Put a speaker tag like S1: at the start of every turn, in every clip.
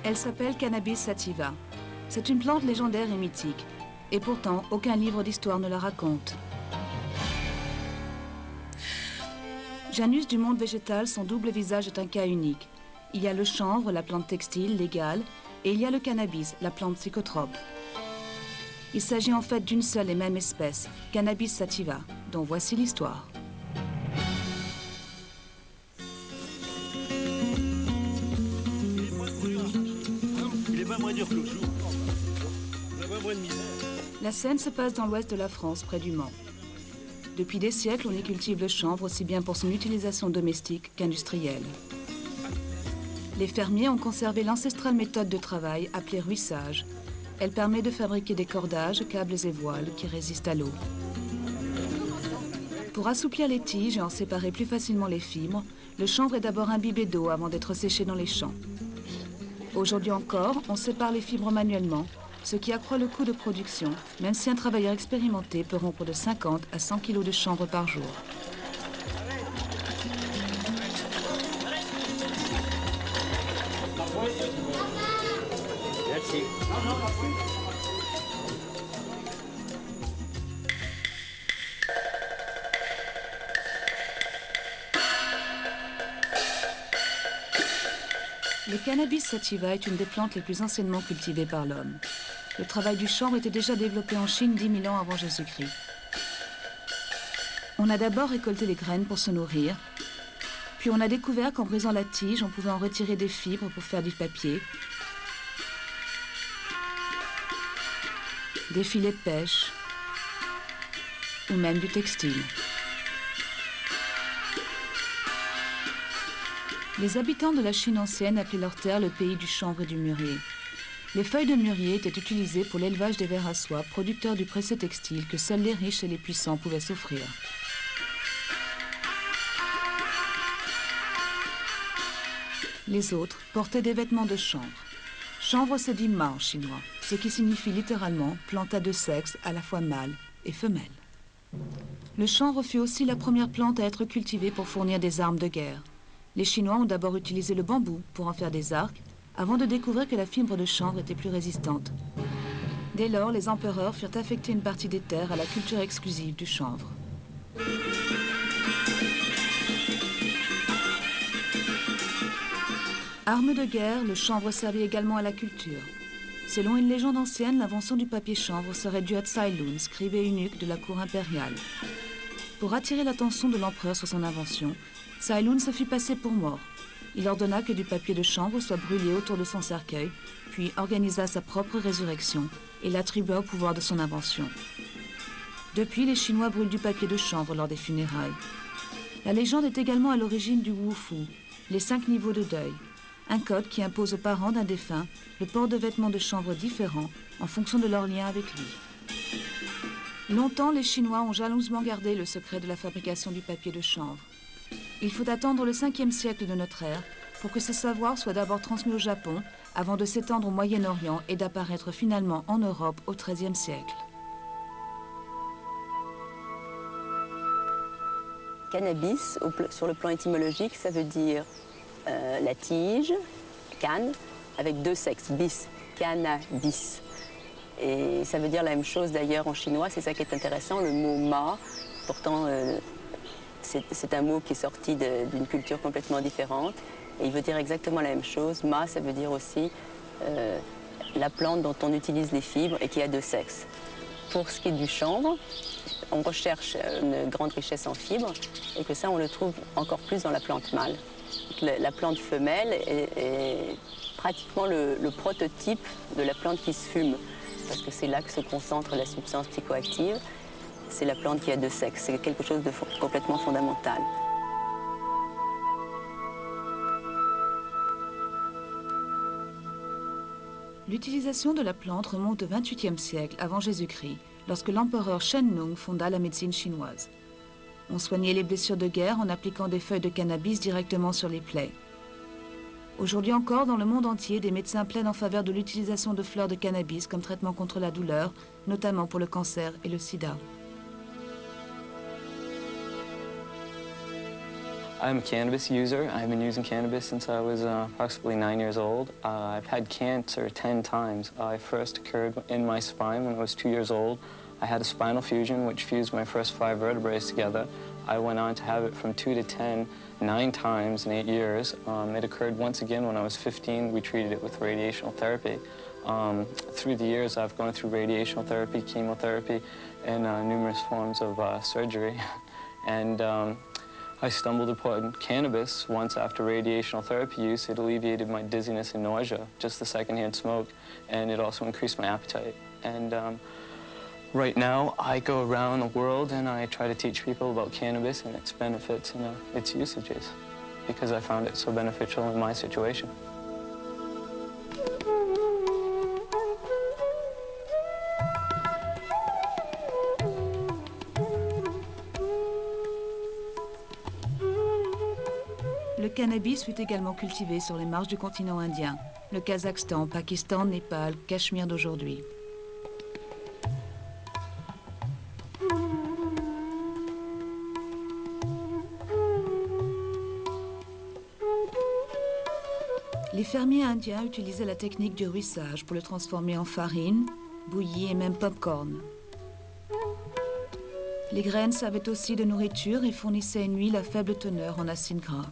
S1: Elle s'appelle Cannabis sativa. C'est une plante légendaire et mythique. Et pourtant, aucun livre d'histoire ne la raconte. Janus du monde végétal, son double visage est un cas unique. Il y a le chanvre, la plante textile légale, et il y a le cannabis, la plante psychotrope. Il s'agit en fait d'une seule et même espèce, Cannabis sativa, dont voici l'histoire. La scène se passe dans l'ouest de la France, près du Mans. Depuis des siècles, on y cultive le chanvre aussi bien pour son utilisation domestique qu'industrielle. Les fermiers ont conservé l'ancestrale méthode de travail appelée ruissage. Elle permet de fabriquer des cordages, câbles et voiles qui résistent à l'eau. Pour assouplir les tiges et en séparer plus facilement les fibres, le chanvre est d'abord imbibé d'eau avant d'être séché dans les champs. Aujourd'hui encore, on sépare les fibres manuellement, ce qui accroît le coût de production, même si un travailleur expérimenté peut rompre de 50 à 100 kg de chanvre par jour. Le cannabis sativa est une des plantes les plus anciennement cultivées par l'homme. Le travail du chanvre était déjà développé en Chine 10 000 ans avant Jésus-Christ. On a d'abord récolté les graines pour se nourrir, puis on a découvert qu'en brisant la tige, on pouvait en retirer des fibres pour faire du papier, des filets de pêche ou même du textile. Les habitants de la Chine ancienne appelaient leur terre le pays du chanvre et du mûrier. Les feuilles de mûrier étaient utilisées pour l'élevage des vers à soie, producteurs du pressé textile que seuls les riches et les puissants pouvaient s'offrir. Les autres portaient des vêtements de chanvre. Chanvre se dit ma en chinois, ce qui signifie littéralement plante à deux sexes, à la fois mâle et femelle. Le chanvre fut aussi la première plante à être cultivée pour fournir des armes de guerre. Les Chinois ont d'abord utilisé le bambou pour en faire des arcs, avant de découvrir que la fibre de chanvre était plus résistante. Dès lors, les empereurs furent affecter une partie des terres à la culture exclusive du chanvre. Arme de guerre, le chanvre servait également à la culture. Selon une légende ancienne, l'invention du papier chanvre serait due à Tsai Lun, scribe et eunuque de la cour impériale. Pour attirer l'attention de l'empereur sur son invention, Tsai Lun se fit passer pour mort. Il ordonna que du papier de chanvre soit brûlé autour de son cercueil, puis organisa sa propre résurrection et l'attribua au pouvoir de son invention. Depuis, les Chinois brûlent du papier de chanvre lors des funérailles. La légende est également à l'origine du Wu Fu, les 5 niveaux de deuil, un code qui impose aux parents d'un défunt le port de vêtements de chanvre différents en fonction de leur lien avec lui. Longtemps, les Chinois ont jalousement gardé le secret de la fabrication du papier de chanvre. Il faut attendre le 5e siècle de notre ère pour que ce savoir soit d'abord transmis au Japon avant de s'étendre au Moyen-Orient et d'apparaître finalement en Europe au XIIIe siècle.
S2: Cannabis, sur le plan étymologique, ça veut dire la tige, canne, avec 2 sexes, bis, cannabis. Et ça veut dire la même chose d'ailleurs en chinois, c'est ça qui est intéressant, le mot ma, pourtant c'est un mot qui est sorti d'une culture complètement différente et il veut dire exactement la même chose. Ma, ça veut dire aussi la plante dont on utilise les fibres et qui a 2 sexes. Pour ce qui est du chanvre, on recherche une grande richesse en fibres et que ça, on le trouve encore plus dans la plante mâle. La plante femelle est pratiquement le prototype de la plante qui se fume, parce que c'est là que se concentre la substance psychoactive. C'est la plante qui a 2 sexes, c'est quelque chose de complètement fondamental.
S1: L'utilisation de la plante remonte au XVIIIe siècle avant Jésus-Christ, lorsque l'empereur Shen Nung fonda la médecine chinoise. On soignait les blessures de guerre en appliquant des feuilles de cannabis directement sur les plaies. Aujourd'hui encore, dans le monde entier, des médecins plaident en faveur de l'utilisation de fleurs de cannabis comme traitement contre la douleur, notamment pour le cancer et le sida.
S3: I'm a cannabis user. I've been using cannabis since I was approximately 9 years old. I've had cancer 10 times. I first occurred in my spine when I was 2 years old. I had a spinal fusion, which fused my first 5 vertebrae together. I went on to have it from 2 to 10, 9 times in 8 years. It occurred once again when I was 15. We treated it with radiational therapy. Through the years, I've gone through radiational therapy, chemotherapy, and numerous forms of surgery. And I stumbled upon cannabis once after radiational therapy use. It alleviated my dizziness and nausea, just the secondhand smoke, and it also increased my appetite. And right now, I go around the world and I try to teach people about cannabis and its benefits and its usages, because I found it so beneficial in my situation.
S1: Le cannabis fut également cultivé sur les marges du continent indien, le Kazakhstan, Pakistan, Népal, Cachemire d'aujourd'hui. Les fermiers indiens utilisaient la technique du ruissage pour le transformer en farine, bouillie et même pop-corn. Les graines servaient aussi de nourriture et fournissaient une huile à faible teneur en acides gras.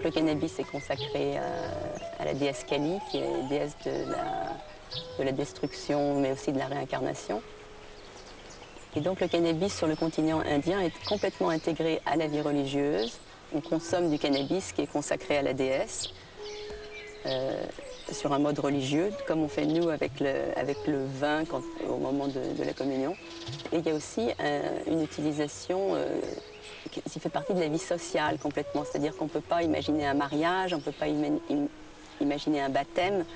S2: Le cannabis est consacré à la déesse Kali, qui est déesse de la destruction, mais aussi de la réincarnation. Et donc le cannabis sur le continent indien est complètement intégré à la vie religieuse. On consomme du cannabis qui est consacré à la déesse sur un mode religieux, comme on fait nous avec le vin au moment de la communion. Et il y a aussi une utilisation qui fait partie de la vie sociale complètement. C'est-à-dire qu'on ne peut pas imaginer un mariage, on ne peut pas imaginer un baptême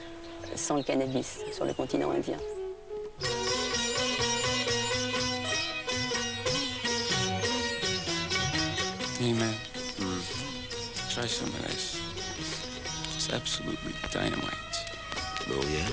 S2: sans le cannabis sur le continent indien.
S4: Hey man, try some of this. It's absolutely dynamite.
S5: Oh yeah?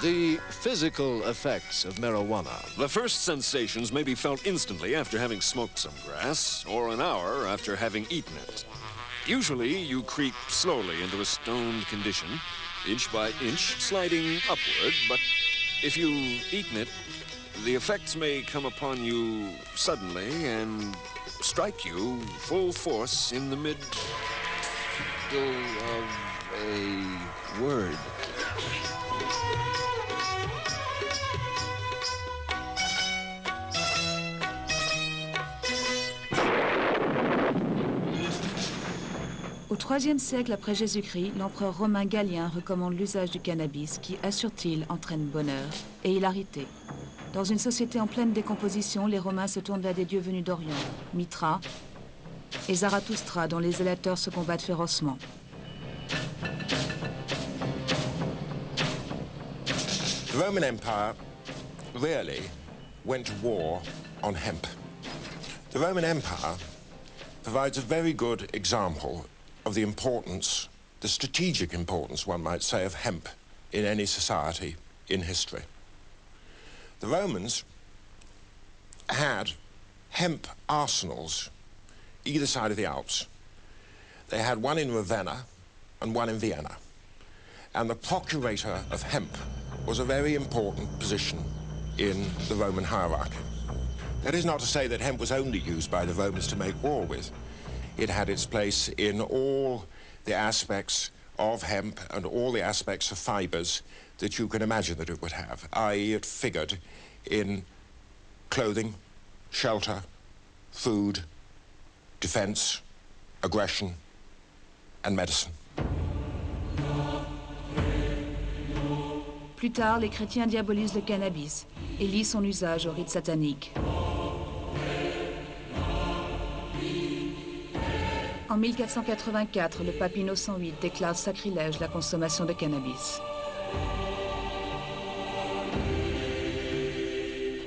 S6: The physical effects of marijuana.
S7: The first sensations may be felt instantly after having smoked some grass, or an hour after having eaten it. Usually, you creep slowly into a stoned condition, inch by inch, sliding upward, but if you've eaten it, the effects may come upon you suddenly and strike you full force in the middle
S6: Of a word.
S1: Au IIIe siècle après Jésus-Christ, l'empereur romain Galien recommande l'usage du cannabis qui, assure-t-il, entraîne bonheur et hilarité. Dans une société en pleine décomposition, les Romains se tournent vers des dieux venus d'Orient, Mitra et Zarathustra, dont les zélateurs se combattent férocement.
S5: The Roman Empire really went to war on hemp. The Roman Empire provides a very good example of the importance, the strategic importance, one might say, of hemp in any society in history. The Romans had hemp arsenals either side of the Alps. They had one in Ravenna and one in Vienna. And the procurator of hemp was a very important position in the Roman hierarchy. That is not to say that hemp was only used by the Romans to make war with. It had its place in all the aspects of hemp and all the aspects of fibers that you can imagine that it would have, i.e. it figured in clothing, shelter, food, defense, aggression, and medicine.
S1: Plus tard, les chrétiens diabolisent le cannabis et lient son usage au rite satanique. En 1484, le pape Innocent VIII déclare sacrilège la consommation de cannabis.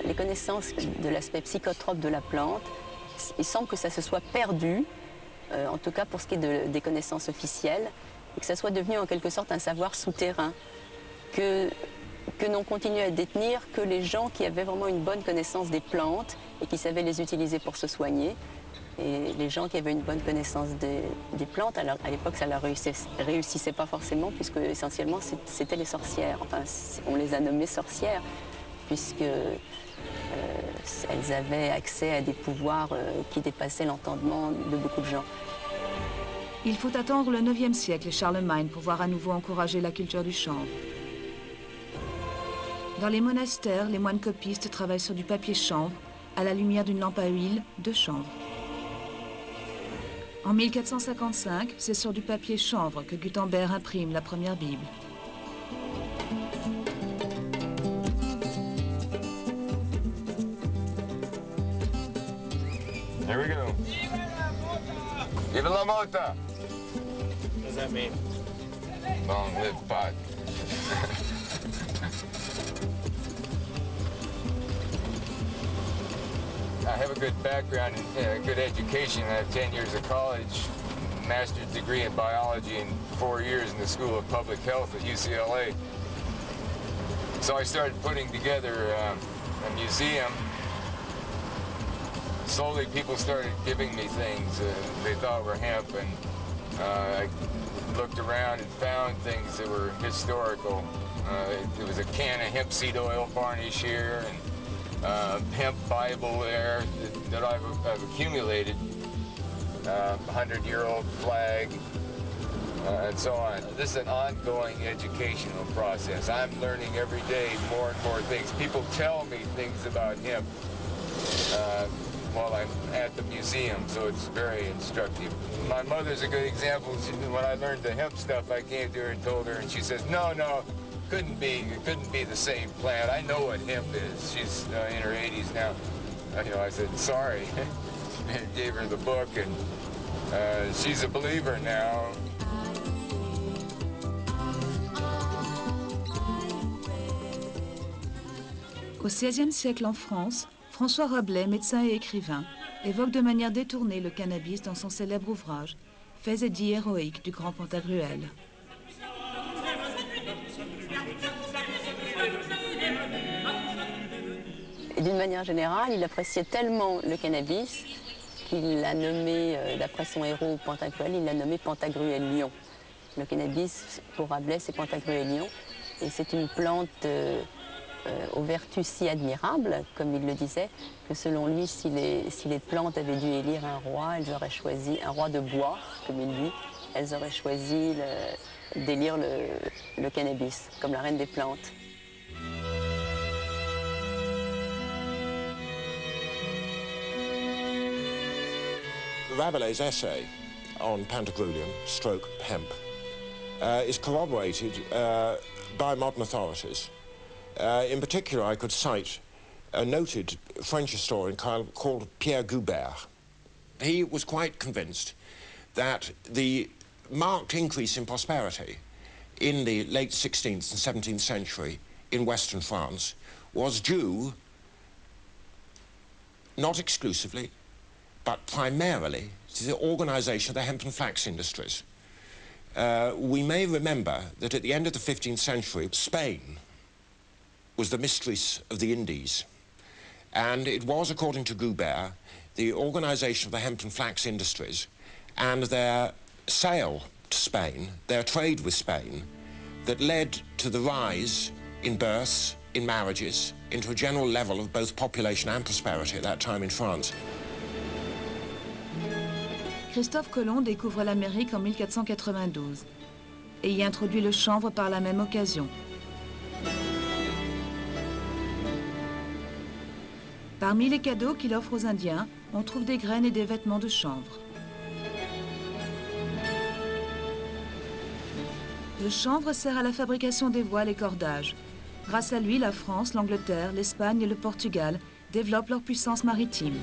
S2: Les connaissances de l'aspect psychotrope de la plante il semble que ça se soit perdu, en tout cas pour ce qui est des connaissances officielles, et que ça soit devenu en quelque sorte un savoir souterrain, que n'ont continué à détenir que les gens qui avaient vraiment une bonne connaissance des plantes et qui savaient les utiliser pour se soigner. Et les gens qui avaient une bonne connaissance des plantes, alors à l'époque ça ne leur réussissait pas forcément, puisque essentiellement c'était les sorcières. Enfin, on les a nommées sorcières, puisque elles avaient accès à des pouvoirs qui dépassaient l'entendement de beaucoup de gens.
S1: Il faut attendre le 9e siècle et Charlemagne pour voir à nouveau encourager la culture du chanvre. Dans les monastères, les moines copistes travaillent sur du papier chanvre à la lumière d'une lampe à huile de chanvre. En 1455, c'est sur du papier chanvre que Gutenberg imprime la première Bible.
S8: Here we go. Viva la mota!
S9: What does that mean?
S8: Long live pot. I have a good background and good education. I have 10 years of college, master's degree in biology, and 4 years in the School of Public Health at UCLA. So I started putting together a museum. Slowly people started giving me things they thought were hemp, and I looked around and found things that were historical. There was a can of hemp seed oil varnish here, and hemp Bible there that I've accumulated, 100-year-old flag, and so on. This is an ongoing educational process. I'm learning every day more and more things. People tell me things about hemp while I'm at the museum, so it's very instructive. My mother's a good example. When I learned the hemp stuff, I came to her and told her, and she says, no, it couldn't be the same plant. I know what hemp is. She's in her 80s now. I said, sorry. Gave her the book, and she's a believer now.
S1: Au XVIe siècle en France, François Rabelais, médecin et écrivain, évoque de manière détournée le cannabis dans son célèbre ouvrage « Faits et dits héroïques du grand Pantagruel ».
S2: D'une manière générale, il appréciait tellement le cannabis qu'il l'a nommé, d'après son héros Pantagruel, il l'a nommé Pantagruelion. Le cannabis, pour Rabelais, c'est Pantagruelion. Et c'est une plante aux vertus si admirables, comme il le disait, que selon lui, si les plantes avaient dû élire un roi, elles auraient choisi un roi de bois, comme il dit, elles auraient choisi d'élire le cannabis, comme la reine des plantes.
S5: Rabelais' essay on Pantagruelion, stroke hemp, is corroborated by modern authorities. In particular, I could cite a noted French historian called Pierre Goubert. He was quite convinced that the marked increase in prosperity in the late 16th and 17th century in Western France was due, not exclusively, but primarily to the organization of the hemp and flax industries. We may remember that at the end of the 15th century, Spain was the mistress of the Indies. And it was, according to Goubert, the organization of the hemp and flax industries and their sale to Spain, their trade with Spain, that led to the rise in births, in marriages, into a general level of both population and prosperity at that time in France.
S1: Christophe Colomb découvre l'Amérique en 1492 et y introduit le chanvre par la même occasion. Parmi les cadeaux qu'il offre aux Indiens, on trouve des graines et des vêtements de chanvre. Le chanvre sert à la fabrication des voiles et cordages. Grâce à lui, la France, l'Angleterre, l'Espagne et le Portugal développent leur puissance maritime.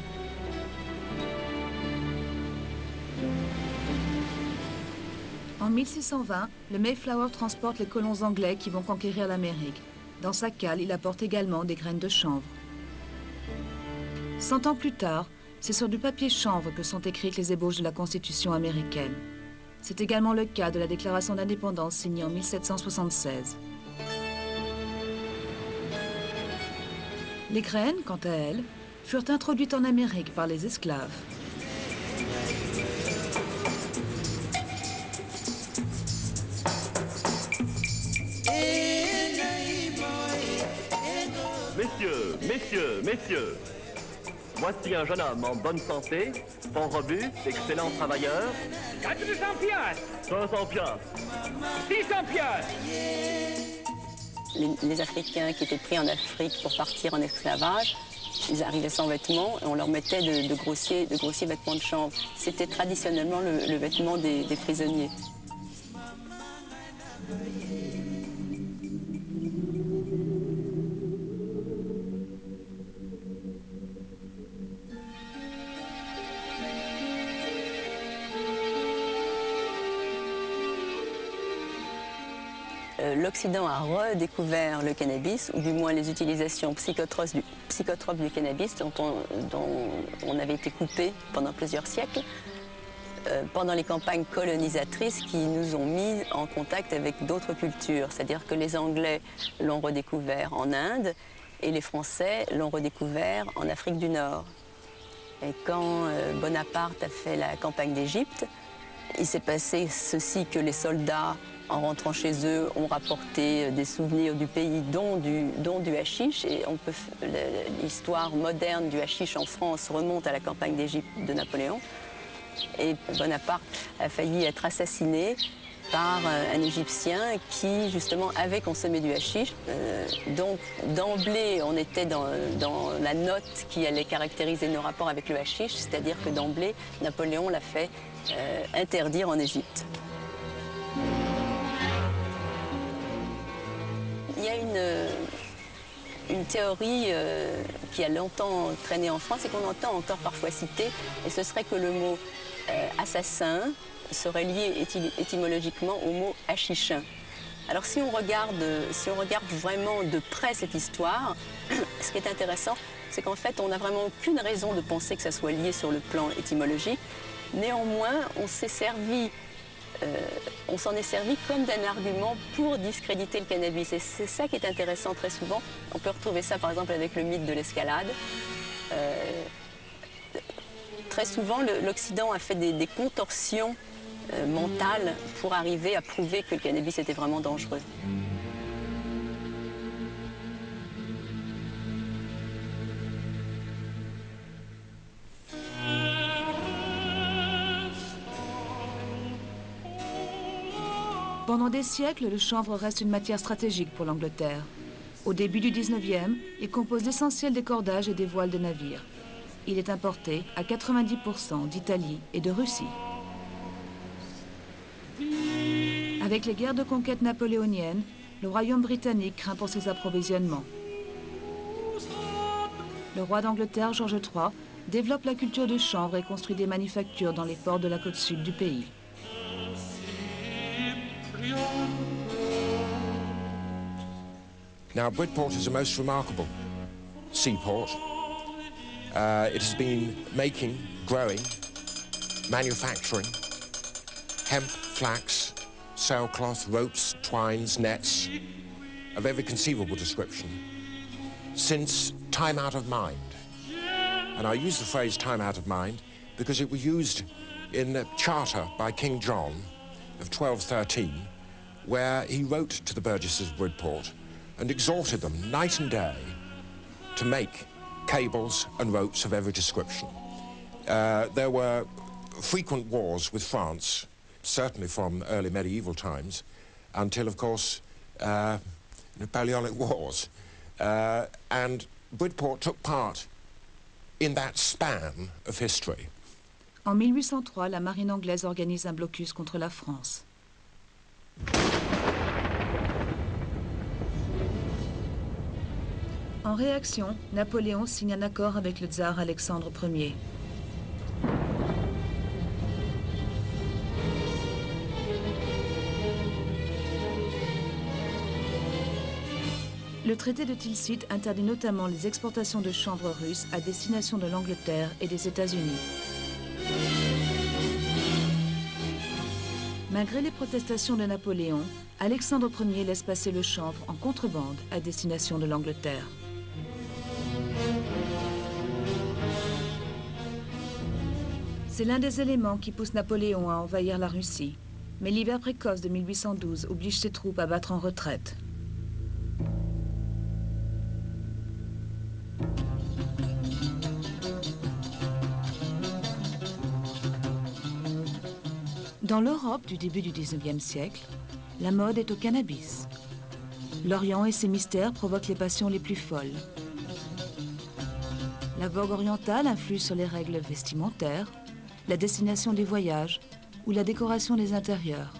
S1: En 1620, le Mayflower transporte les colons anglais qui vont conquérir l'Amérique. Dans sa cale, il apporte également des graines de chanvre. 100 ans plus tard, C'est sur du papier chanvre que sont écrites les ébauches de la Constitution américaine. C'est également le cas de la Déclaration d'indépendance signée en 1776. Les graines, quant à elles, furent introduites en Amérique par les esclaves.
S10: Messieurs, voici un jeune homme en bonne santé, fort robuste, excellent travailleur.
S9: 400 piastres,
S10: 500 piastres.
S9: 600 piastres.
S2: Les Africains qui étaient pris en Afrique pour partir en esclavage, ils arrivaient sans vêtements et on leur mettait de grossiers vêtements de chanvre. C'était traditionnellement le vêtement des prisonniers. L'Occident a redécouvert le cannabis, ou du moins les utilisations psychotropes du cannabis dont on avait été coupé pendant plusieurs siècles, pendant les campagnes colonisatrices qui nous ont mis en contact avec d'autres cultures. C'est-à-dire que les Anglais l'ont redécouvert en Inde et les Français l'ont redécouvert en Afrique du Nord. Et quand Bonaparte a fait la campagne d'Égypte, il s'est passé ceci, que les soldats, en rentrant chez eux, ont rapporté des souvenirs du pays, dont du hashish. Et l'histoire moderne du hashish en France remonte à la campagne d'Égypte de Napoléon. Et Bonaparte a failli être assassiné par un Égyptien qui, justement, avait consommé du hashish. Donc, d'emblée, on était dans la note qui allait caractériser nos rapports avec le hashish, c'est-à-dire que d'emblée, Napoléon l'a fait interdire en Égypte. Il y a une théorie qui a longtemps traîné en France et qu'on entend encore parfois citer, et ce serait que le mot assassin serait lié étymologiquement au mot hachichin. Alors si on regarde vraiment de près cette histoire, ce qui est intéressant, c'est qu'en fait on n'a vraiment aucune raison de penser que ça soit lié sur le plan étymologique. Néanmoins, on s'en est servi comme d'un argument pour discréditer le cannabis. Et c'est ça qui est intéressant très souvent. On peut retrouver ça par exemple avec le mythe de l'escalade. Très souvent, l'Occident a fait des contorsions mentales pour arriver à prouver que le cannabis était vraiment dangereux.
S1: Pendant des siècles, le chanvre reste une matière stratégique pour l'Angleterre. Au début du 19e, il compose l'essentiel des cordages et des voiles de navires. Il est importé à 90% d'Italie et de Russie. Avec les guerres de conquête napoléoniennes, le royaume britannique craint pour ses approvisionnements. Le roi d'Angleterre, George III, développe la culture du chanvre et construit des manufactures dans les ports de la côte sud du pays.
S5: Now, Bridport is a most remarkable seaport. It has been making, growing, manufacturing hemp, flax, sailcloth, ropes, twines, nets of every conceivable description since time out of mind. And I use the phrase time out of mind because it was used in the charter by King John of 1213, where he wrote to the burgesses of Bridport and exhorted them night and day to make cables and ropes of every description. There were frequent wars with France, certainly from early medieval times, until, of course, Napoleonic Wars. And Bridport took part in that span of history.
S1: En 1803, la marine anglaise organise un blocus contre la France. En réaction, Napoléon signe un accord avec le tsar Alexandre Ier. Le traité de Tilsit interdit notamment les exportations de chanvre russe à destination de l'Angleterre et des États-Unis. Malgré les protestations de Napoléon, Alexandre Ier laisse passer le chanvre en contrebande à destination de l'Angleterre. C'est l'un des éléments qui pousse Napoléon à envahir la Russie. Mais l'hiver précoce de 1812 oblige ses troupes à battre en retraite. Dans l'Europe du début du XIXe siècle, la mode est au cannabis. L'Orient et ses mystères provoquent les passions les plus folles. La vogue orientale influe sur les règles vestimentaires, la destination des voyages ou la décoration des intérieurs.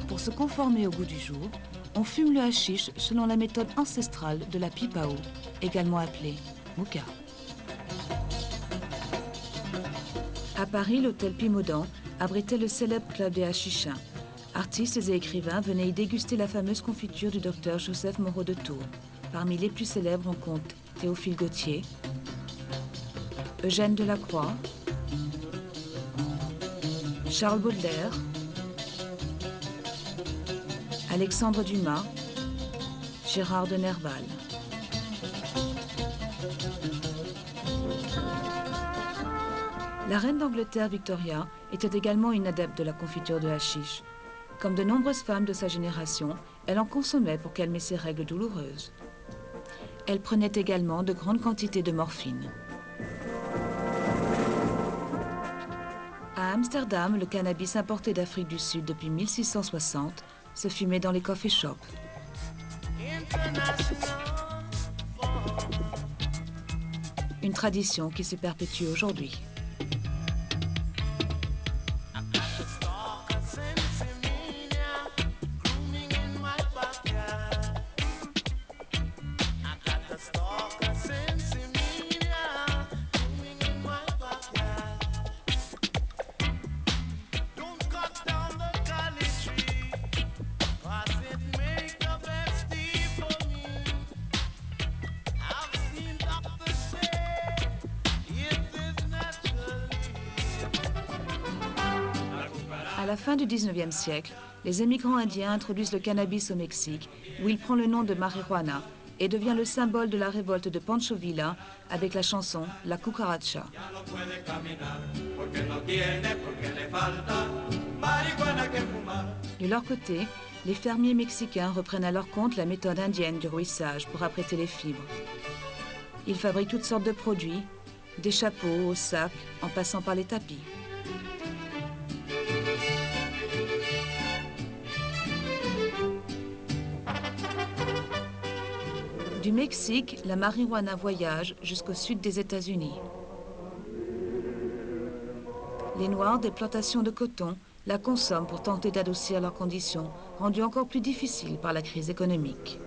S1: Pour se conformer au goût du jour, on fume le hashish selon la méthode ancestrale de la pipao, également appelée mouka. À Paris, l'hôtel Pimaudan abritait le célèbre club des hashichins. Artistes et écrivains venaient y déguster la fameuse confiture du docteur Joseph Moreau de Tours. Parmi les plus célèbres, on compte Théophile Gautier, Eugène Delacroix, Charles Baudelaire, Alexandre Dumas, Gérard de Nerval. La reine d'Angleterre Victoria était également une adepte de la confiture de hashish. Comme de nombreuses femmes de sa génération, elle en consommait pour calmer ses règles douloureuses. Elle prenait également de grandes quantités de morphine. À Amsterdam, le cannabis importé d'Afrique du Sud depuis 1660 se fumait dans les coffee shops. Une tradition qui se perpétue aujourd'hui. À la fin du XIXe siècle, les émigrants indiens introduisent le cannabis au Mexique, où il prend le nom de marijuana et devient le symbole de la révolte de Pancho Villa avec la chanson La Cucaracha. De leur côté, les fermiers mexicains reprennent à leur compte la méthode indienne du rouissage pour apprêter les fibres. Ils fabriquent toutes sortes de produits, des chapeaux aux sacs, en passant par les tapis. Du Mexique, la marijuana voyage jusqu'au sud des États-Unis. Les Noirs des plantations de coton la consomment pour tenter d'adoucir leurs conditions, rendues encore plus difficiles par la crise économique.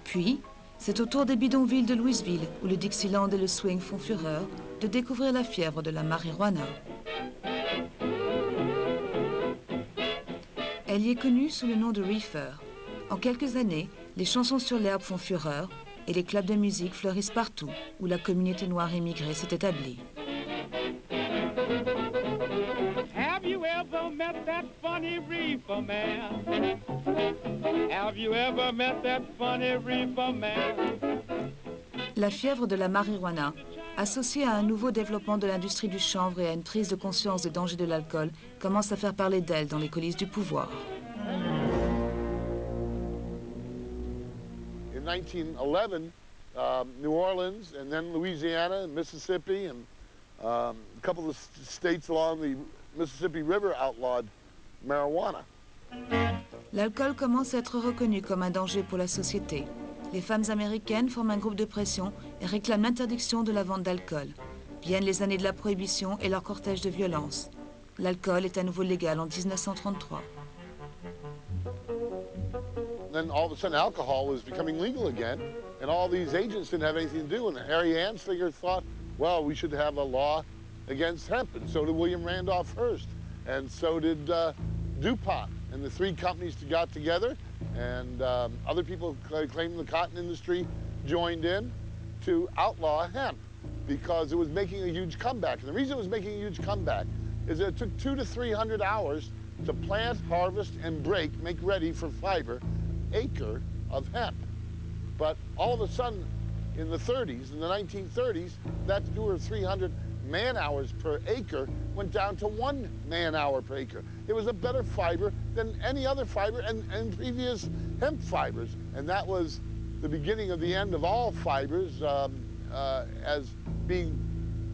S1: Puis, c'est au tour des bidonvilles de Louisville, où le Dixieland et le swing font fureur, de découvrir la fièvre de la marijuana. Elle y est connue sous le nom de reefer. En quelques années, les chansons sur l'herbe font fureur et les clubs de musique fleurissent partout où la communauté noire immigrée s'est établie.
S9: Have you ever met that funny reefer man? Have you ever met that funny reefer man?
S1: La fièvre de la marijuana, associée à un nouveau développement de l'industrie du chanvre et à une prise de conscience des dangers de l'alcool, commence à faire parler d'elle dans les coulisses du pouvoir.
S11: In 1911, New Orleans, and then Louisiana and Mississippi, and a couple of states along the Mississippi River outlawed marijuana.
S1: L'alcool commence à être reconnu comme un danger pour la société. Les femmes américaines forment un groupe de pression et réclament l'interdiction de la vente d'alcool. Viennent les années de la prohibition et leur cortège de violence. L'alcool est à nouveau légal en 1933.
S11: Then all of a sudden alcohol was becoming legal again, and all these agents didn't have anything to do, and Harry Anslinger thought, well, we should have a law against hemp, and so did William Randolph Hearst, and so did DuPont, and the three companies got together, and other people claiming the cotton industry joined in to outlaw hemp because it was making a huge comeback. And the reason it was making a huge comeback is that it took 200 to 300 hours to plant, harvest, and make ready for fiber, acre of hemp. But all of a sudden, in the 30s, in the 1930s, that 200 or 300 man-hours per acre went down to 1 man-hour per acre. It was a better fiber than any other fiber and previous hemp fibers. And that was the beginning of the end of all fibers, as being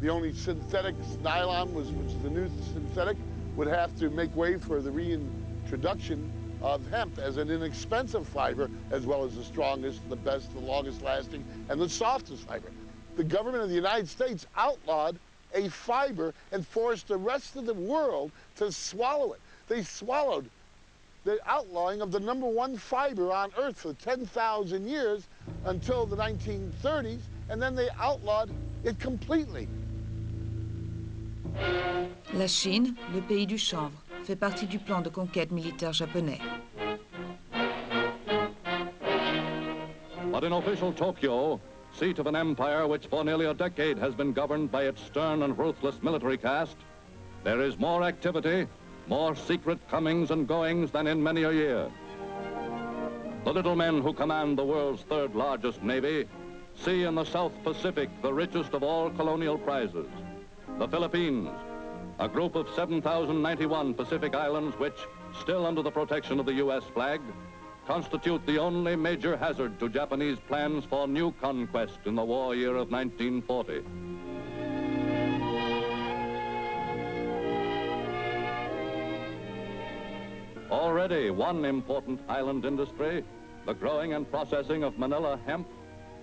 S11: the only synthetic nylon, which is the new synthetic, would have to make way for the reintroduction of hemp as an inexpensive fiber, as well as the strongest, the best, the longest lasting, and the softest fiber. The government of the United States outlawed a fiber and forced the rest of the world to swallow it. They swallowed the outlawing of the #1 fiber on Earth for 10,000 years until the 1930s, and then they outlawed it completely.
S1: La Chine, le pays du chanvre, fait partie du plan de conquête militaire japonais.
S12: But in official Tokyo, seat of an empire which for nearly a decade has been governed by its stern and ruthless military caste, there is more activity, more secret comings and goings than in many a year. The little men who command the world's third largest navy see in the South Pacific the richest of all colonial prizes. The Philippines, a group of 7,091 Pacific islands which, still under the protection of the U.S. flag, constitute the only major hazard to Japanese plans for new conquest in the war year of 1940. Already one important island industry, the growing and processing of Manila hemp,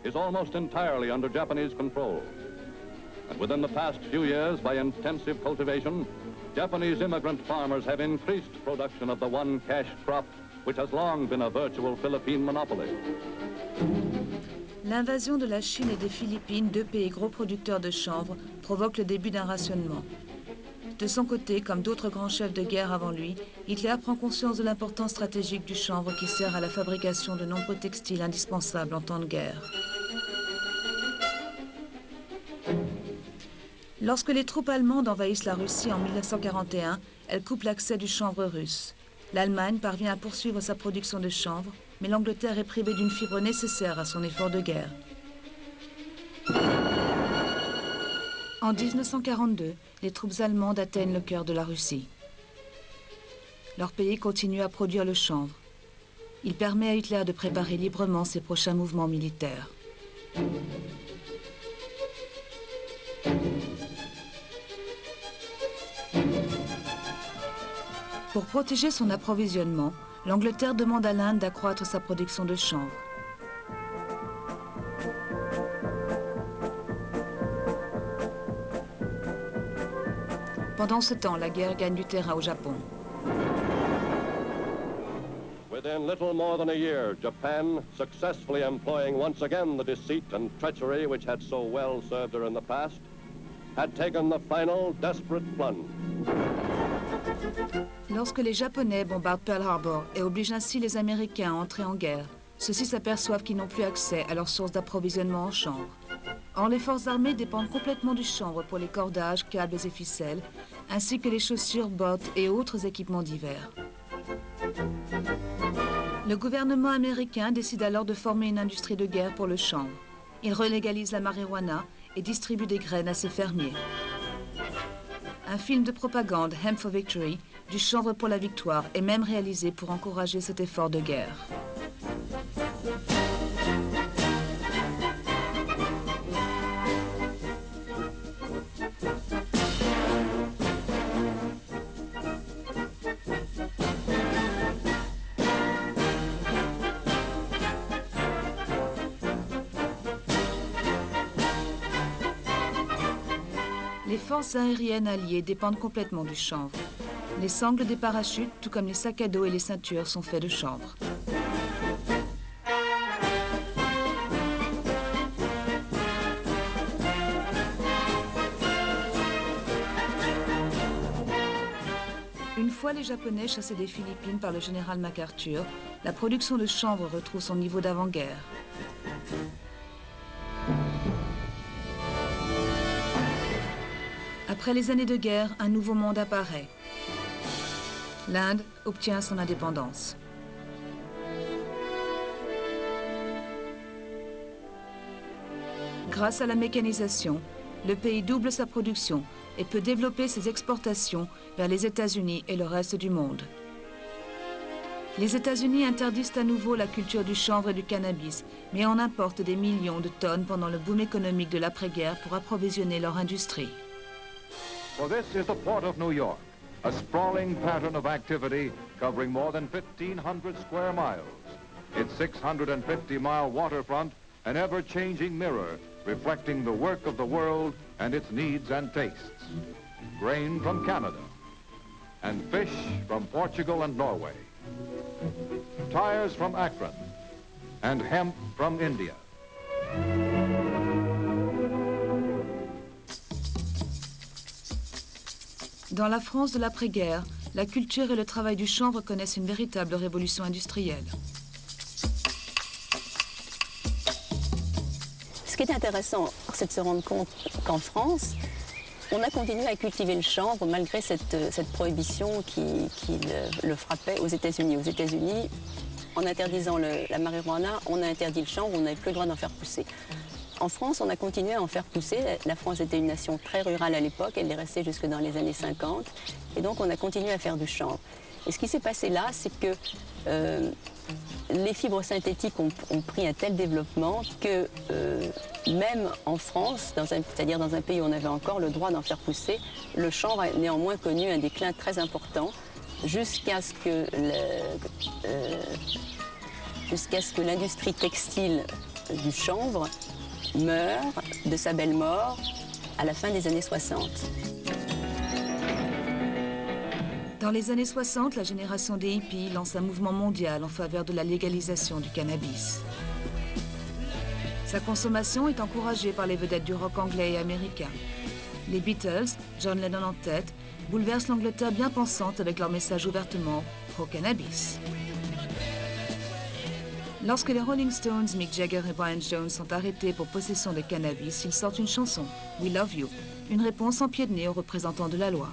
S12: is almost entirely under Japanese control. And within the past few years, by intensive cultivation, Japanese immigrant farmers have increased production of the one cash crop, which has long been a virtual Philippine monopoly.
S1: L'invasion de la Chine et des Philippines, deux pays gros producteurs de chanvre, provoque le début d'un rationnement. De son côté, comme d'autres grands chefs de guerre avant lui, Hitler prend conscience de l'importance stratégique du chanvre qui sert à la fabrication de nombreux textiles indispensables en temps de guerre. Lorsque les troupes allemandes envahissent la Russie en 1941, elles coupent l'accès du chanvre russe. L'Allemagne parvient à poursuivre sa production de chanvre, mais l'Angleterre est privée d'une fibre nécessaire à son effort de guerre. En 1942, les troupes allemandes atteignent le cœur de la Russie. Leur pays continue à produire le chanvre. Il permet à Hitler de préparer librement ses prochains mouvements militaires. Pour protéger son approvisionnement, l'Angleterre demande à l'Inde d'accroître sa production de chanvre. Pendant ce temps, la guerre gagne du terrain au Japon.
S12: Within little more than a year, Japan, successfully employing once again the deceit and treachery which had so well served her in the past, had taken the final desperate plunge.
S1: Lorsque les Japonais bombardent Pearl Harbor et obligent ainsi les Américains à entrer en guerre, ceux-ci s'aperçoivent qu'ils n'ont plus accès à leurs sources d'approvisionnement en chanvre. Or, les forces armées dépendent complètement du chanvre pour les cordages, câbles et ficelles, ainsi que les chaussures, bottes et autres équipements divers. Le gouvernement américain décide alors de former une industrie de guerre pour le chanvre. Il relégalise la marijuana et distribue des graines à ses fermiers. Un film de propagande, Hemp for Victory, du chanvre pour la victoire, est même réalisé pour encourager cet effort de guerre. Les forces aériennes alliées dépendent complètement du chanvre. Les sangles des parachutes, tout comme les sacs à dos et les ceintures, sont faits de chanvre. Une fois les Japonais chassés des Philippines par le général MacArthur, la production de chanvre retrouve son niveau d'avant-guerre. Après les années de guerre, un nouveau monde apparaît. L'Inde obtient son indépendance. Grâce à la mécanisation, le pays double sa production et peut développer ses exportations vers les États-Unis et le reste du monde. Les États-Unis interdisent à nouveau la culture du chanvre et du cannabis, mais en importent des millions de tonnes pendant le boom économique de l'après-guerre pour approvisionner leur industrie.
S12: For this is the port of New York, a sprawling pattern of activity covering more than 1,500 square miles. Its 650-mile waterfront, an ever-changing mirror reflecting the work of the world and its needs and tastes. Grain from Canada, and fish from Portugal and Norway. Tires from Akron, and hemp from India.
S1: Dans la France de l'après-guerre, la culture et le travail du chanvre connaissent une véritable révolution industrielle.
S2: Ce qui est intéressant, c'est de se rendre compte qu'en France, on a continué à cultiver le chanvre malgré cette prohibition qui le frappait aux États-Unis. Aux États-Unis, en interdisant la marijuana, on a interdit le chanvre, on n'avait plus le droit d'en faire pousser. En France, on a continué à en faire pousser. La France était une nation très rurale à l'époque, elle est restée jusque dans les années 50. Et donc, on a continué à faire du chanvre. Et ce qui s'est passé là, c'est que les fibres synthétiques ont pris un tel développement que même en France, c'est-à-dire dans un pays où on avait encore le droit d'en faire pousser, le chanvre a néanmoins connu un déclin très important jusqu'à ce que l'industrie textile du chanvre meure de sa belle mort à la fin des années 60.
S1: Dans les années 60, la génération des hippies lance un mouvement mondial en faveur de la légalisation du cannabis. Sa consommation est encouragée par les vedettes du rock anglais et américain. Les Beatles, John Lennon en tête, bouleversent l'Angleterre bien pensante avec leur message ouvertement pro-cannabis. Lorsque les Rolling Stones, Mick Jagger et Brian Jones sont arrêtés pour possession de cannabis, ils sortent une chanson, We Love You, une réponse en pied de nez aux représentants de la loi.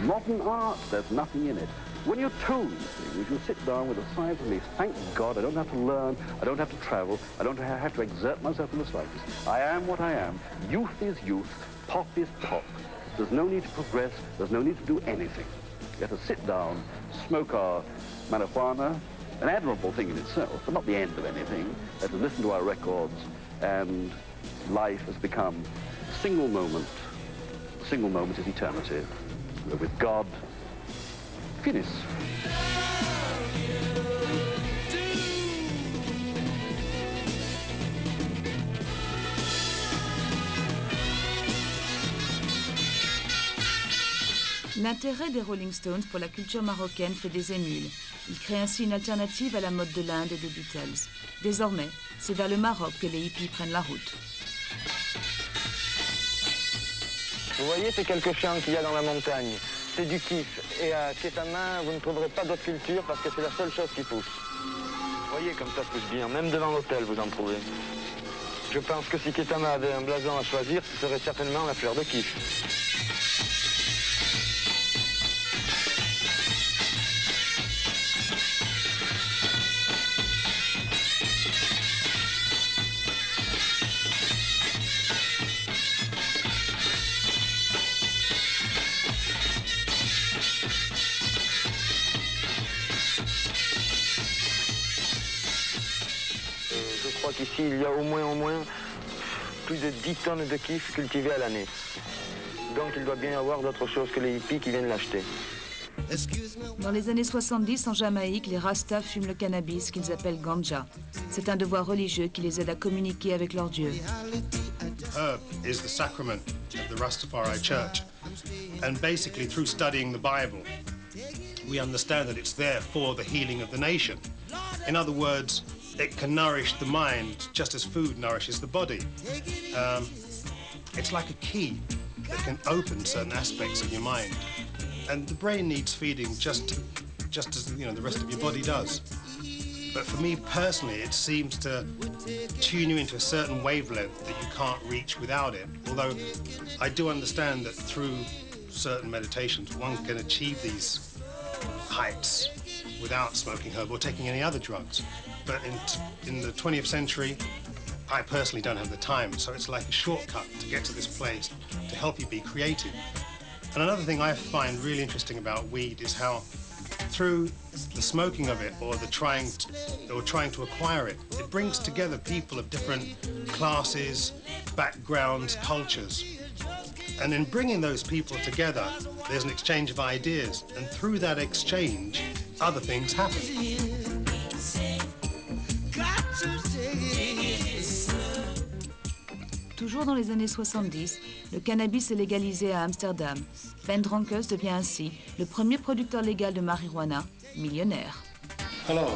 S13: Modern art, there's nothing in it. When you're told things, you sit down with a sigh of relief. Thank God I don't have to learn, I don't have to travel, I don't have to exert myself in the slightest. I am what I am. Youth is youth, pop is pop. There's no need to progress, there's no need to do anything. You have to sit down, smoke our marijuana, an admirable thing in itself, but not the end of anything. You have to listen to our records, and life has become a single moment. A single moment is eternity. With God, finis.
S1: L'intérêt des Rolling Stones pour la culture marocaine fait des émules. Ils créent ainsi une alternative à la mode de l'Inde et des Beatles. Désormais, c'est vers le Maroc que les hippies prennent la route.
S14: Vous voyez ces quelques champs qu'il y a dans la montagne, c'est du kiff. Et à Ketama, vous ne trouverez pas d'autre culture parce que c'est la seule chose qui pousse. Vous voyez comme ça pousse bien, même devant l'hôtel vous en trouvez. Je pense que si Ketama avait un blason à choisir, ce serait certainement la fleur de kiff. Je crois qu'ici, il y a au moins plus de 10 tonnes de kiff cultivées à l'année. Donc il doit bien y avoir d'autres choses que les hippies qui viennent l'acheter.
S1: Dans les années 70, en Jamaïque, les Rastas fument le cannabis qu'ils appellent ganja. C'est un devoir religieux qui les aide à communiquer avec leur Dieu.
S15: Herb is the sacrament of the Rastafari Church. And basically, through studying the Bible, we understand that it's there for the healing of the nation. In other words, it can nourish the mind just as food nourishes the body. It's like a key that can open certain aspects of your mind. And the brain needs feeding just as the rest of your body does. But for me personally, it seems to tune you into a certain wavelength that you can't reach without it. Although I do understand that through certain meditations, one can achieve these heights without smoking herb or taking any other drugs. But in the 20th century, I personally don't have the time, so it's like a shortcut to get to this place to help you be creative. And another thing I find really interesting about weed is how through the smoking of it or trying to acquire it, it brings together people of different classes, backgrounds, cultures. And in bringing those people together, there's an exchange of ideas, and through that exchange, other things happen.
S1: Toujours dans les années 70, le cannabis est légalisé à Amsterdam. Ben Dronkers devient ainsi le premier producteur légal de marijuana, millionnaire.
S16: Hello,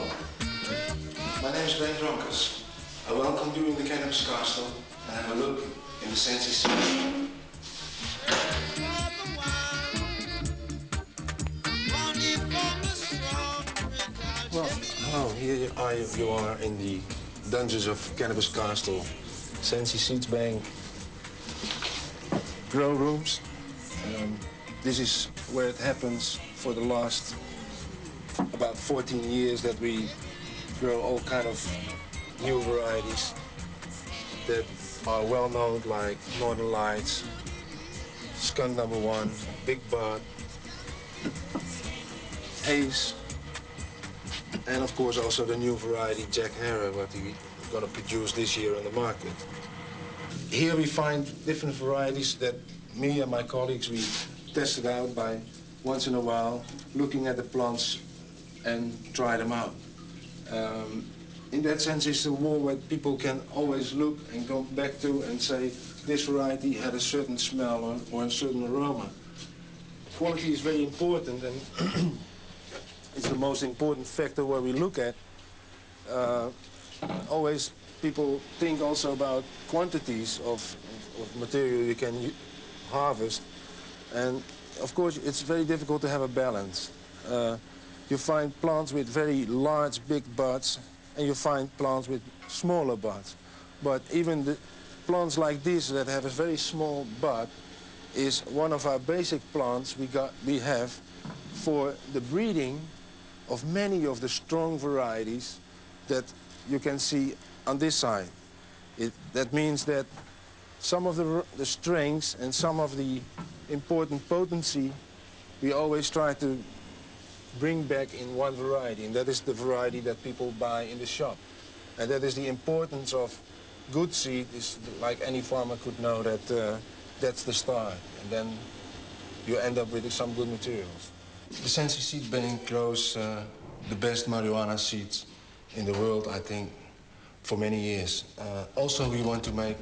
S16: my name is Ben Dronkers. I welcome you in the Cannabis Castle and have a look in the Sensi Sea. Well, hello, here you are in the dungeons of Cannabis Castle. Sensi Seeds Bank grow rooms. This is where it happens for the last about 14 years that we grow all kind of new varieties that are well known, like Northern Lights, Skunk No. 1, Big Bud, Haze, and of course also the new variety Jack Herer, what we're going to produce this year on the market. Here we find different varieties that me and my colleagues, we tested out by once in a while looking at the plants and try them out. In that sense, it's a wall where people can always look and go back to and say this variety had a certain smell or a certain aroma. Quality is very important, and it's the most important factor where we look at. Always people think also about quantities of material you can harvest, and of course it's very difficult to have a balance. You find plants with very large, big buds, and you find plants with smaller buds. But even the plants like this that have a very small bud is one of our basic plants we have for the breeding of many of the strong varieties that you can see on this side. That means that some of the strengths and some of the important potency we always try to bring back in one variety, and that is the variety that people buy in the shop. And that is the importance of good seed, is like any farmer could know that that's the start, and then you end up with some good materials. The Sensi Seed Bank grows the best marijuana seeds in the world, I think, for many years. Also, we want to make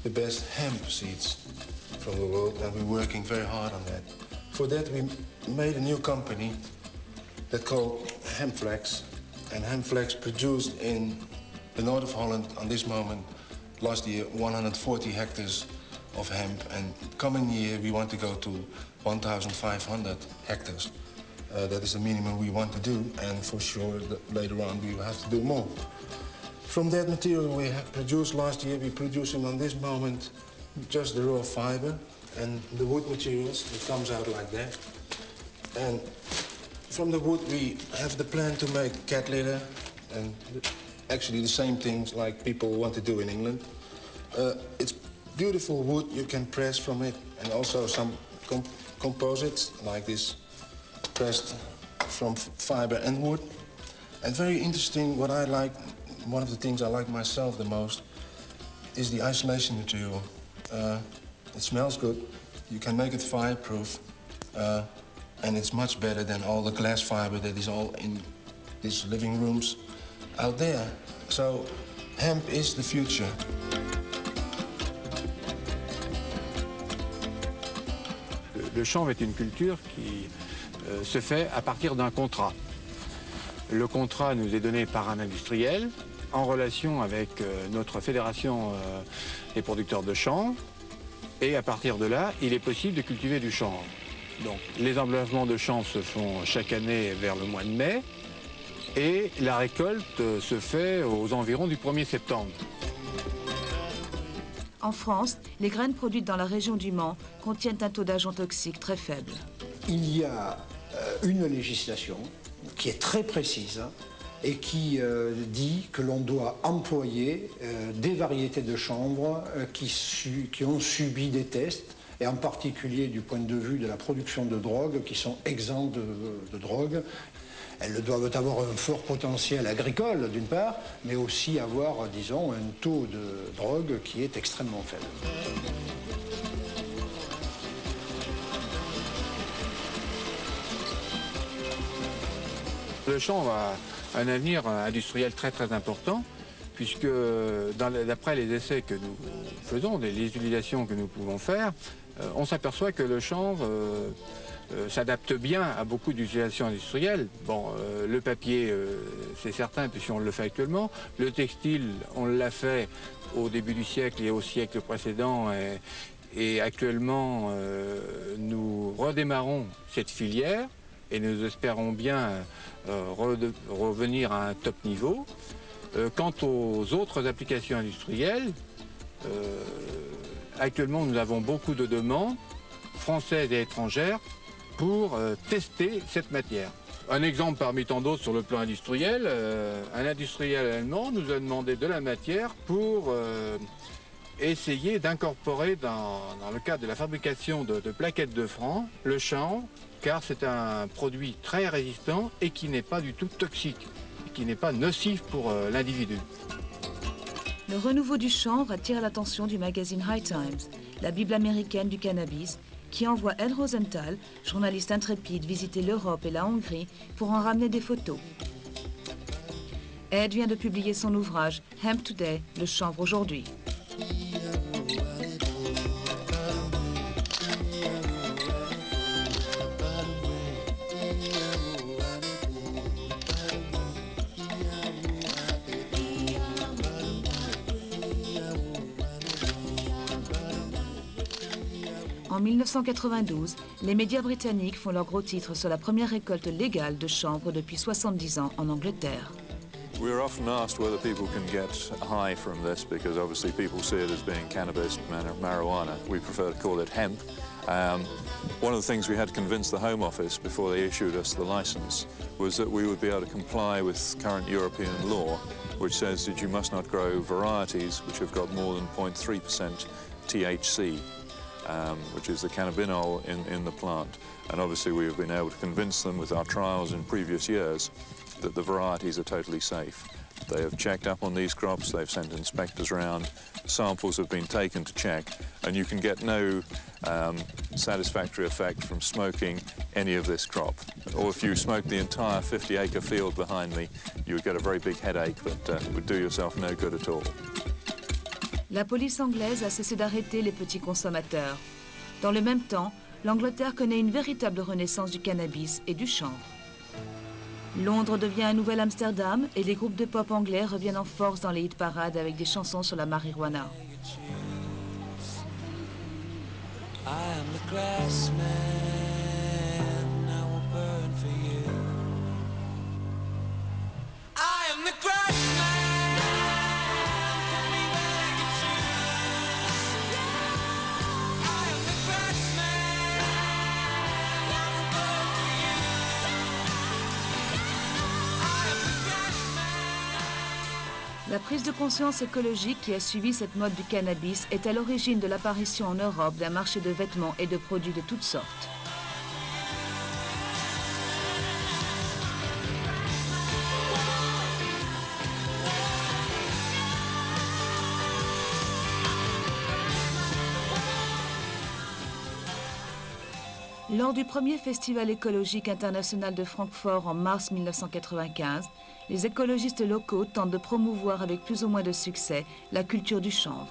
S16: the best hemp seeds from the world, and we're working very hard on that. For that, we made a new company that's called Hempflex, and Hempflex produced in the north of Holland on this moment, last year, 140 hectares of hemp, and coming year we want to go to 1,500 hectares. That is the minimum we want to do, and for sure later on we will have to do more. From that material we have produced last year, we're producing on this moment just the raw fiber and the wood materials. It comes out like that. And from the wood we have the plan to make cat litter, and actually the same things like people want to do in England. It's beautiful wood you can press from it, and also some composites like this pressed from fiber and wood. And very interesting, what I like, one of the things I like myself the most is the isolation material. It smells good, you can make it fireproof, and it's much better than all the glass fiber that is all in these living rooms out there. So hemp is the future.
S17: Le chanvre est une culture qui se fait à partir d'un contrat. Le contrat nous est donné par un industriel en relation avec notre fédération des producteurs de chanvre, et à partir de là, il est possible de cultiver du chanvre. Donc les enlèvements de chanvre se font chaque année vers le mois de mai et la récolte se fait aux environs du 1er septembre.
S1: En France, les graines produites dans la région du Mans contiennent un taux d'agents toxiques très faible.
S18: Il y a une législation qui est très précise et qui dit que l'on doit employer des variétés de chanvre qui ont subi des tests, et en particulier du point de vue de la production de drogue, qui sont exempts de drogue. Elles doivent avoir un fort potentiel agricole, d'une part, mais aussi avoir, disons, un taux de drogue qui est extrêmement faible.
S17: Le chanvre a un avenir industriel très très important, puisque d'après les essais que nous faisons, les utilisations que nous pouvons faire, on s'aperçoit que le chanvre s'adapte bien à beaucoup d'utilisations industrielles. Bon, le papier, c'est certain, puisqu'on le fait actuellement. Le textile, on l'a fait au début du siècle et au siècle précédent. Et actuellement, nous redémarrons cette filière et nous espérons bien revenir à un top niveau. Quant aux autres applications industrielles, actuellement, nous avons beaucoup de demandes, françaises et étrangères, pour tester cette matière. Un exemple parmi tant d'autres sur le plan industriel, un industriel allemand nous a demandé de la matière pour essayer d'incorporer dans le cadre de la fabrication de plaquettes de francs le chanvre, car c'est un produit très résistant et qui n'est pas du tout toxique, qui n'est pas nocif pour l'individu.
S1: Le renouveau du chanvre attire l'attention du magazine High Times, la Bible américaine du cannabis, qui envoie Ed Rosenthal, journaliste intrépide, visiter l'Europe et la Hongrie pour en ramener des photos. Ed vient de publier son ouvrage Hemp Today, le chanvre aujourd'hui. En 1992, les médias britanniques font leur gros titre sur la première récolte légale de chanvre depuis 70 ans en Angleterre.
S19: We're often asked whether people can get high from this because obviously people see it as being cannabis, marijuana. We prefer to call it hemp. One of the things we had to convince the Home Office before they issued us the license was that we would be able to comply with current European law, which says that you must not grow varieties which have got more than 0.3% THC. Which is the cannabinol in the plant. And obviously we have been able to convince them with our trials in previous years that the varieties are totally safe. They have checked up on these crops, they've sent inspectors around, samples have been taken to check, and you can get no satisfactory effect from smoking any of this crop. Or if you smoked the entire 50-acre field behind me, you would get a very big headache that would do yourself no good at all.
S1: La police anglaise a cessé d'arrêter les petits consommateurs. Dans le même temps, l'Angleterre connaît une véritable renaissance du cannabis et du chanvre. Londres devient un nouvel Amsterdam et les groupes de pop anglais reviennent en force dans les hit parades avec des chansons sur la marijuana. La prise de conscience écologique qui a suivi cette mode du cannabis est à l'origine de l'apparition en Europe d'un marché de vêtements et de produits de toutes sortes. Lors du premier festival écologique international de Francfort en mars 1995, les écologistes locaux tentent de promouvoir avec plus ou moins de succès la culture du chanvre.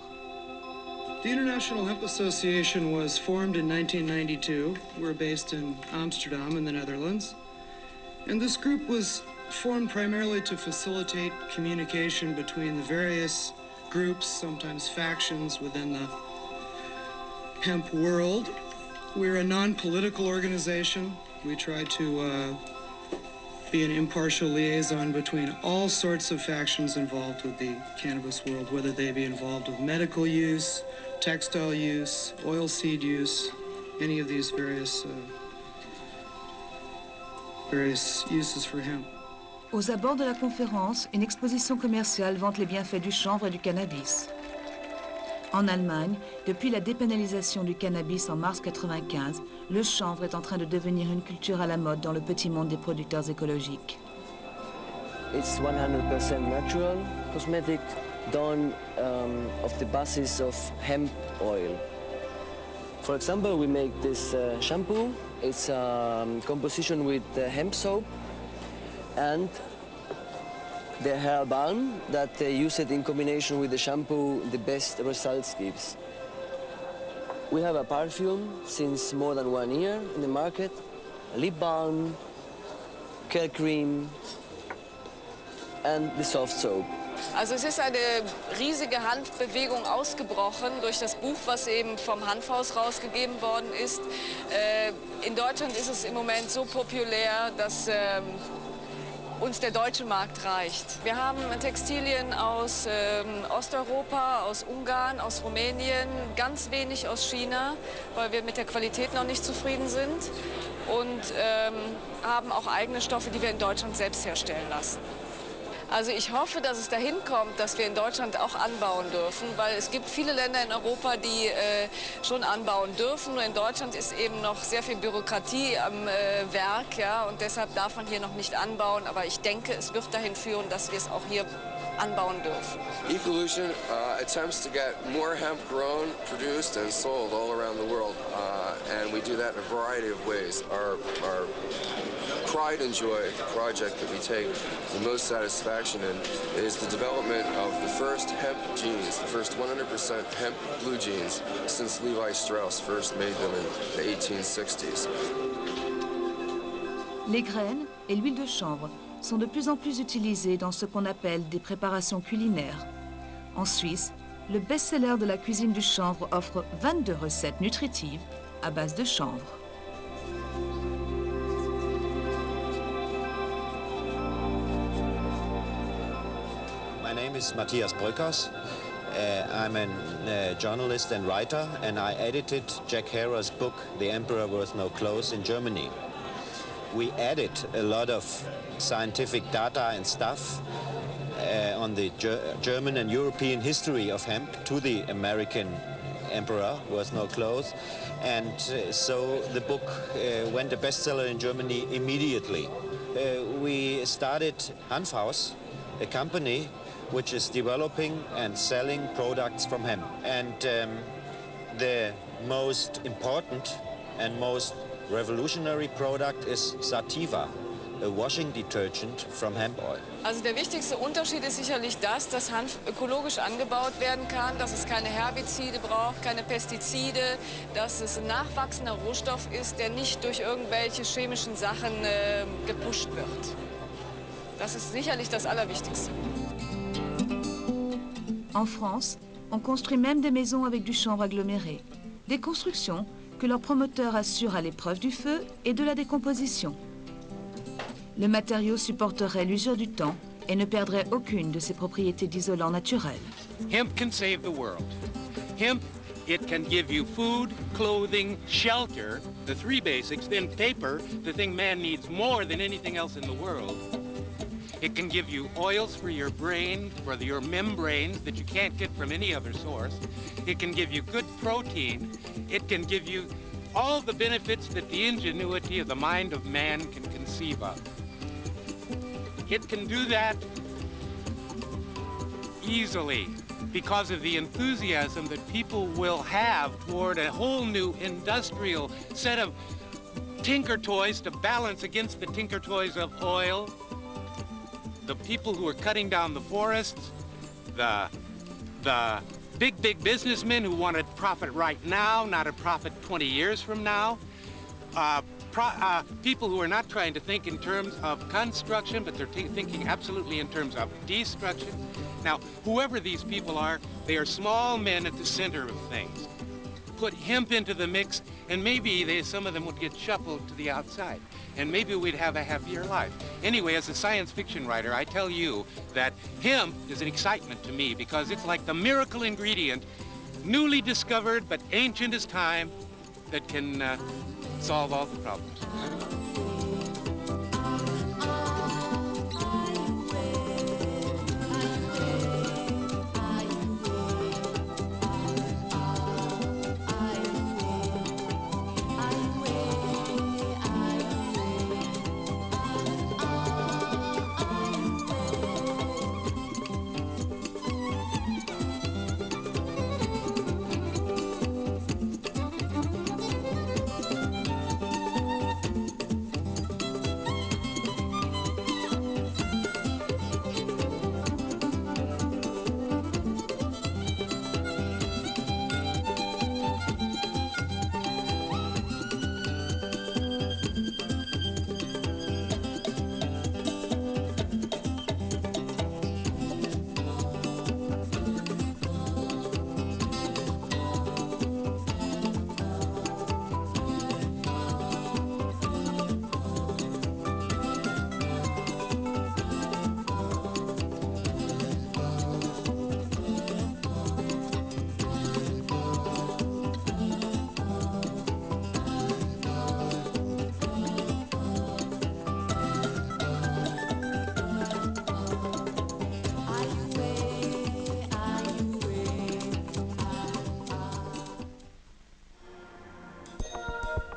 S20: The International Hemp Association was formed in 1992. We're based in Amsterdam in the Netherlands. And this group was formed primarily to facilitate communication between the various groups, sometimes factions within the hemp world. We're a non-political organization. We try to be an impartial liaison between all sorts of factions involved with the cannabis world, whether they be involved with medical use, textile use, oilseed use, any of these various uses for hemp.
S1: Aux abords de la conférence, une exposition commerciale vante les bienfaits du chanvre et du cannabis. En Allemagne, depuis la dépénalisation du cannabis en mars 1995, le chanvre est en train de devenir une culture à la mode dans le petit monde des producteurs écologiques.
S10: It's 100% natural cosmetic done of the basis of hemp oil. For example, we make this shampoo. It's a composition with hemp soap and the hair balm that they use it in combination with the shampoo, the best results gives. We have a perfume since more than 1 year in the market, a lip balm, care cream, and the soft soap.
S21: Also es ist eine riesige Hanfbewegung ausgebrochen durch das Buch, was eben vom Hanfhaus rausgegeben worden ist. In Deutschland ist es im Moment so populär, dass uns der deutsche Markt reicht. Wir haben Textilien aus Osteuropa, aus Ungarn, aus Rumänien, ganz wenig aus China, weil wir mit der Qualität noch nicht zufrieden sind und haben auch eigene Stoffe, die wir in Deutschland selbst herstellen lassen. Also ich hoffe, dass es dahin kommt, dass wir in Deutschland auch anbauen dürfen, weil es gibt viele Länder in Europa, die schon anbauen dürfen. Nur in Deutschland ist eben noch sehr viel Bürokratie am Werk, ja, und deshalb darf man hier noch nicht anbauen. Aber ich denke, es wird dahin führen, dass wir es auch hier anbauen dürfen.
S22: Evolution attempts to get more hemp grown, produced, and sold all around the world, and we do that in a variety of ways. Our pride and joy, the project that we take the most satisfaction in, is the development of the first hemp jeans, the first 100% hemp blue jeans since Levi Strauss first made them in the 1860s.
S1: Les graines et l'huile de chanvre sont de plus en plus utilisées dans ce qu'on appelle des préparations culinaires. En Suisse, le best-seller de la cuisine du chanvre offre 22 recettes nutritives à base de chanvre.
S23: My name is Matthias Bröckers. I'm a journalist and writer, and I edited Jack Herer's book, The Emperor Wears No Clothes, in Germany. We added a lot of scientific data and stuff on the German and European history of hemp to the American Emperor Wears No Clothes. And so the book went a bestseller in Germany immediately. We started Hanfhaus, a company which is developing and selling products from hemp. And the most important and most revolutionary product is Sativa, a washing detergent from hemp oil.
S21: Also der wichtigste Unterschied ist sicherlich das, dass Hanf ökologisch angebaut werden kann, dass es keine Herbizide braucht, keine Pestizide, dass es ein nachwachsender Rohstoff ist, der nicht durch irgendwelche chemischen Sachen gepusht wird. Das ist sicherlich das Allerwichtigste.
S1: En France, on construit même des maisons avec du chanvre aggloméré. Des constructions que leurs promoteurs assurent à l'épreuve du feu et de la décomposition. Le matériau supporterait l'usure du temps et ne perdrait aucune de ses propriétés d'isolant naturel.
S24: Hemp can save the world. Hemp, it can give you food, clothing, shelter, the three basics, then paper, the thing man needs more than anything else in the world. It can give you oils for your brain, for your membranes that you can't get from any other source. It can give you good protein. It can give you all the benefits that the ingenuity of the mind of man can conceive of. It can do that easily because of the enthusiasm that people will have toward a whole new industrial set of tinker toys to balance against the tinker toys of oil. The people who are cutting down the forests, the big businessmen who want to profit right now, not a profit 20 years from now. People who are not trying to think in terms of construction, but they're thinking absolutely in terms of destruction. Now, whoever these people are, they are small men at the center of things. put hemp into the mix, and maybe some of them would get shuffled to the outside, and maybe we'd have a happier life. Anyway, as a science fiction writer, I tell you that hemp is an excitement to me because it's like the miracle ingredient, newly discovered but ancient as time, that can solve all the problems.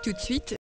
S3: Tout de suite,